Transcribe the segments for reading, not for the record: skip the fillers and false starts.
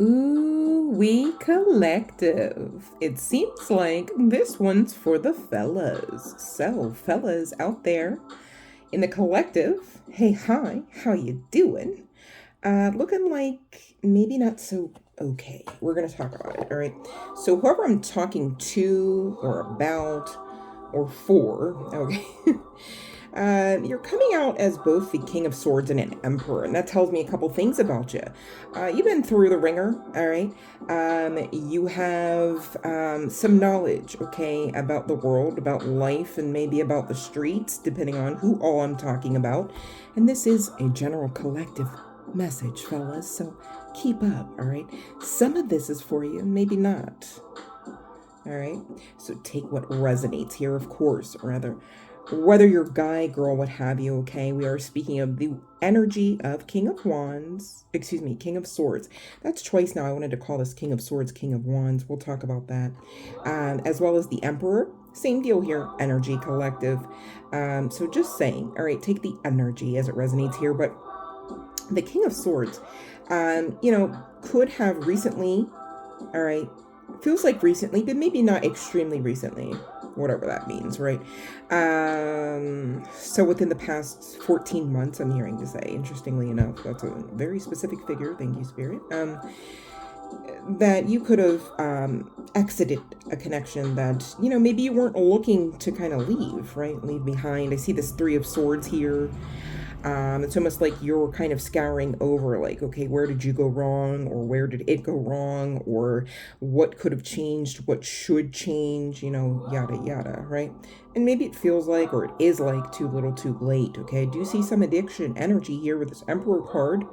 Ooh, we collective. It seems like this one's for the fellas. So, fellas out there in the collective, hey, hi, how you doing? Looking like maybe not so okay. We're gonna talk about it, all right? So, whoever I'm talking to or about or for, okay, you're coming out as both the King of Swords and an Emperor, and that tells me a couple things about you. You've been through the ringer, all right? You have some knowledge, okay, about the world, about life, and maybe about the streets, depending on who all I'm talking about. And this is a general collective message, fellas, so keep up, all right? Some of this is for you, maybe not. All right, so take what resonates here, of course, rather whether you're guy, girl, what have you, okay? We are speaking of the energy of King of Wands, excuse me, King of Swords. That's twice now. I wanted to call this King of Swords, King of Wands. We'll talk about that. As well as the Emperor. Same deal here, energy collective. So just saying, all right, take the energy as it resonates here. But the King of Swords, could have recently, all right, feels like recently, but maybe not extremely recently, whatever that means, right? So within the past 14 months, I'm hearing to say, interestingly enough, that's a very specific figure, thank you, Spirit, that you could have exited a connection that, maybe you weren't looking to kind of leave, right? Leave behind. I see this Three of Swords here. It's almost like you're kind of scouring over, like, okay, where did you go wrong, or where did it go wrong, or what could have changed, what should change, yada yada, right? And maybe it feels like, or it is like, too little too late, okay? I do see some addiction energy here with this Emperor card.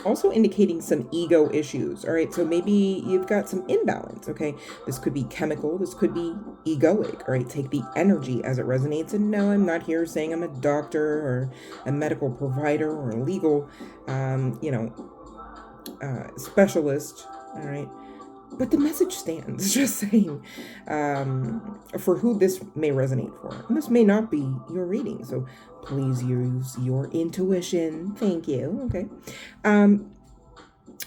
Also indicating some ego issues. All right, so maybe you've got some imbalance. Okay, this could be chemical, this could be egoic. All right, take the energy as it resonates. And no, I'm not here saying I'm a doctor or a medical provider or a legal, specialist. All right, but the message stands. Just saying, for who this may resonate for. And this may not be your reading, so please use your intuition. Thank you. Okay.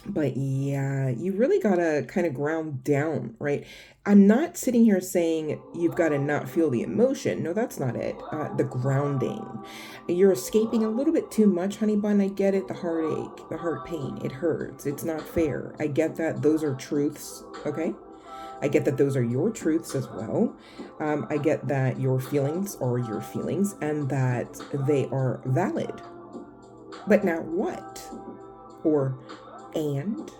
But yeah, you really gotta kind of ground down, right? I'm not sitting here saying you've got to not feel the emotion. No, that's not it. The grounding. You're escaping a little bit too much, honey bun. I get it. The heartache, the heart pain, it hurts. It's not fair. I get that. Those are truths, okay? I get that those are your truths as well. I get that your feelings are your feelings and that they are valid. But now what? Or and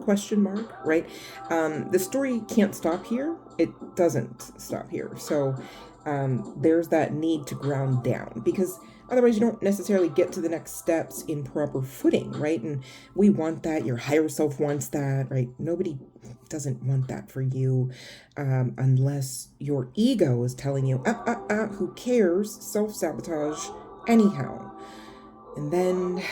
question mark, right? The story can't stop here. It doesn't stop here. So there's that need to ground down, because otherwise you don't necessarily get to the next steps in proper footing, right? And we want that. Your higher self wants that, right? Nobody doesn't want that for you, unless your ego is telling you, who cares? Self-sabotage anyhow. And then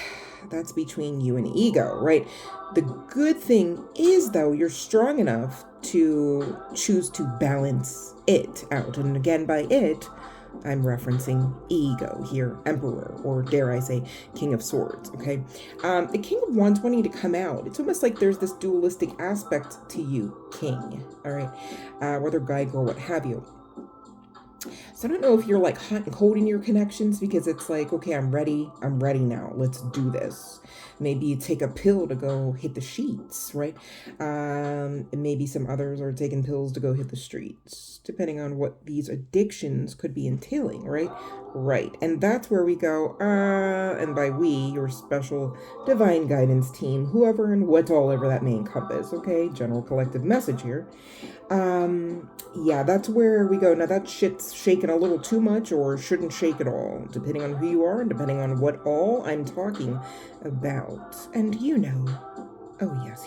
that's between you and ego, right? The good thing is, though, you're strong enough to choose to balance it out. And again, by it, I'm referencing ego here, Emperor, or dare I say, King of Swords, okay? The King of Wands wanting to come out. It's almost like there's this dualistic aspect to you, King, all right? Whether guy, girl, what have you. So I don't know if you're like hot and cold in your connections, because it's like, okay, I'm ready now, let's do this. Maybe you take a pill to go hit the sheets, right? And maybe some others are taking pills to go hit the streets, depending on what these addictions could be entailing, right? Right. And that's where we go, and by we, your special divine guidance team, whoever and whatever that may encompass, okay? General collective message here. Yeah, that's where we go. Now that shit's shaking a little too much, or shouldn't shake at all, depending on who you are and depending on what all I'm talking about. And oh yes,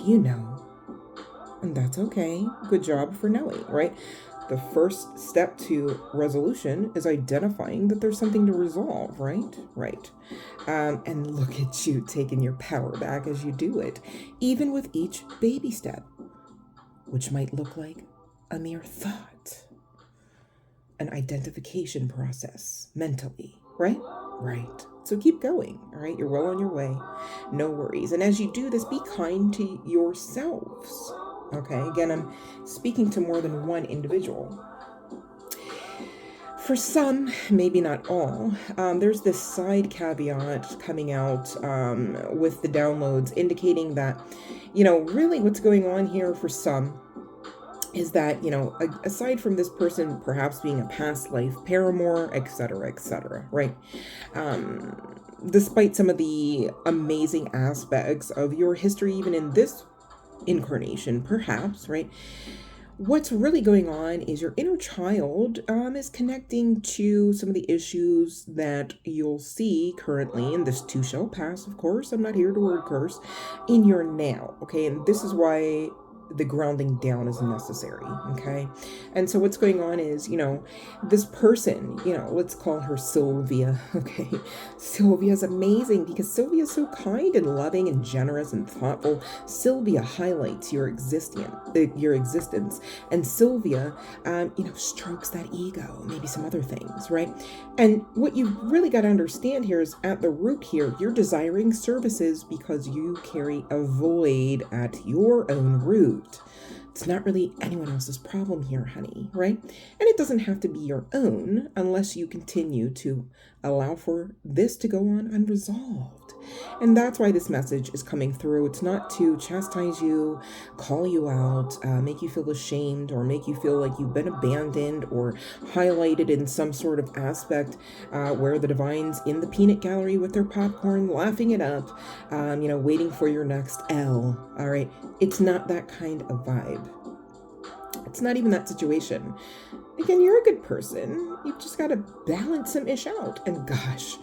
and that's okay. Good job for knowing, right? The first step to resolution is identifying that there's something to resolve, right? Right. And look at you taking your power back as you do it, even with each baby step, which might look like a mere thought, an identification process mentally, right? Right. So keep going, all right? You're well on your way. No worries. And as you do this, be kind to yourselves. Okay, again, I'm speaking to more than one individual. For some, maybe not all, there's this side caveat coming out with the downloads indicating that, really what's going on here for some is that, aside from this person perhaps being a past life paramour, etc., right? Despite some of the amazing aspects of your history, even in this incarnation, perhaps, right? What's really going on is your inner child is connecting to some of the issues that you'll see currently, and this too shall pass, of course. I'm not here to word curse, in your now, okay? And this is why the grounding down is necessary, okay? And so what's going on is, this person, let's call her Sylvia, okay? Sylvia's amazing because Sylvia's so kind and loving and generous and thoughtful. Sylvia highlights your existence, and Sylvia, strokes that ego, maybe some other things, right? And what you really got to understand here is at the root here, you're desiring services because you carry a void at your own root. It's not really anyone else's problem here, honey, right? And it doesn't have to be your own unless you continue to allow for this to go on unresolved. And that's why this message is coming through. It's not to chastise you, call you out, make you feel ashamed, or make you feel like you've been abandoned or highlighted in some sort of aspect where the divine's in the peanut gallery with their popcorn, laughing it up, waiting for your next L. All right. It's not that kind of vibe. It's not even that situation. Again, you're a good person. You've just got to balance some ish out. And gosh,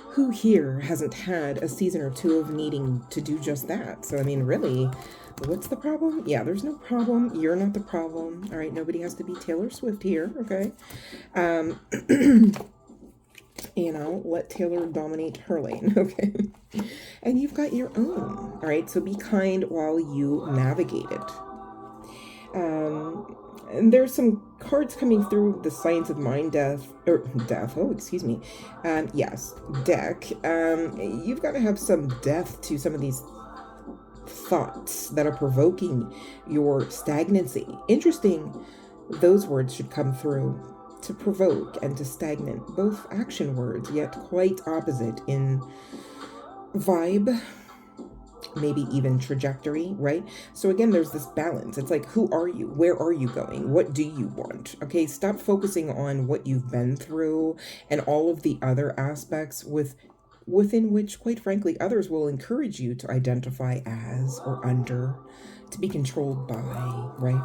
who here hasn't had a season or two of needing to do just that? So, I mean, really, what's the problem? Yeah, there's no problem. You're not the problem. All right, nobody has to be Taylor Swift here, okay? Let Taylor dominate her lane, okay? And you've got your own, all right? So be kind while you navigate it. And there's some cards coming through the Science of Mind deck. Yes, deck. You've got to have some depth to some of these thoughts that are provoking your stagnancy. Interesting, those words should come through. To provoke and to stagnant, both action words, yet quite opposite in vibe, maybe even trajectory, right? So again, there's this balance. It's like, who are you? Where are you going? What do you want? Okay, stop focusing on what you've been through and all of the other aspects within which, quite frankly, others will encourage you to identify as or under, to be controlled by, right?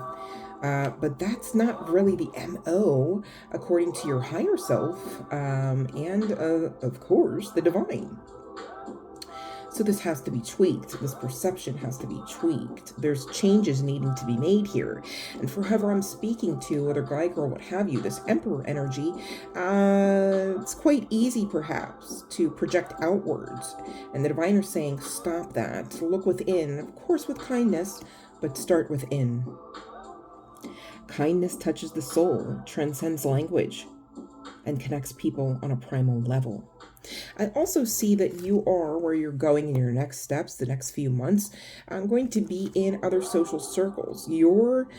But that's not really the MO according to your higher self and, of course, the divine. So this has to be tweaked. This perception has to be tweaked. There's changes needing to be made here. And for whoever I'm speaking to, whether guy, girl, what have you, this Emperor energy, it's quite easy perhaps to project outwards. And the divine is saying, stop that. Look within, of course with kindness, but start within. Kindness touches the soul, transcends language, and connects people on a primal level. I also see that you are where you're going in your next steps, the next few months, going to be in other social circles. You're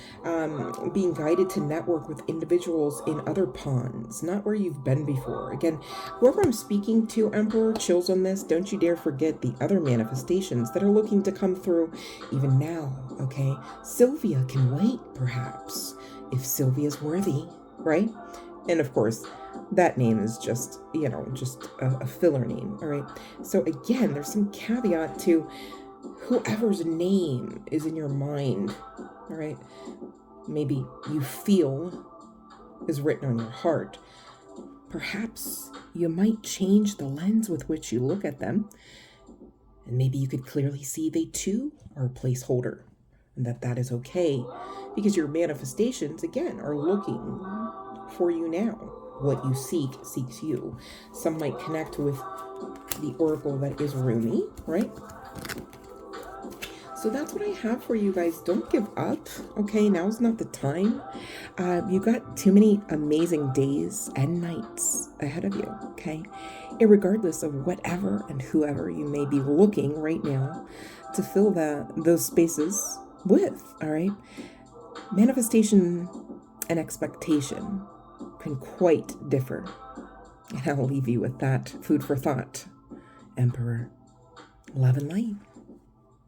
being guided to network with individuals in other ponds, not where you've been before. Again, whoever I'm speaking to, Emperor, chills on this. Don't you dare forget the other manifestations that are looking to come through even now, okay? Sylvia can wait, perhaps, if Sylvia's worthy, right? And of course, that name is just a filler name, all right? So again, there's some caveat to whoever's name is in your mind, all right? Maybe you feel is written on your heart. Perhaps you might change the lens with which you look at them, and maybe you could clearly see they too are a placeholder, and that is okay, because your manifestations, again, are looking for you now. What you seek seeks you. Some might connect with the oracle that is Rumi, right? So that's what I have for you guys. Don't give up. Okay, now's not the time. You got too many amazing days and nights ahead of you. Okay, irregardless of whatever and whoever you may be looking right now to fill those spaces with. All right, manifestation and expectation can quite differ. And I'll leave you with that food for thought. Emperor, love and light.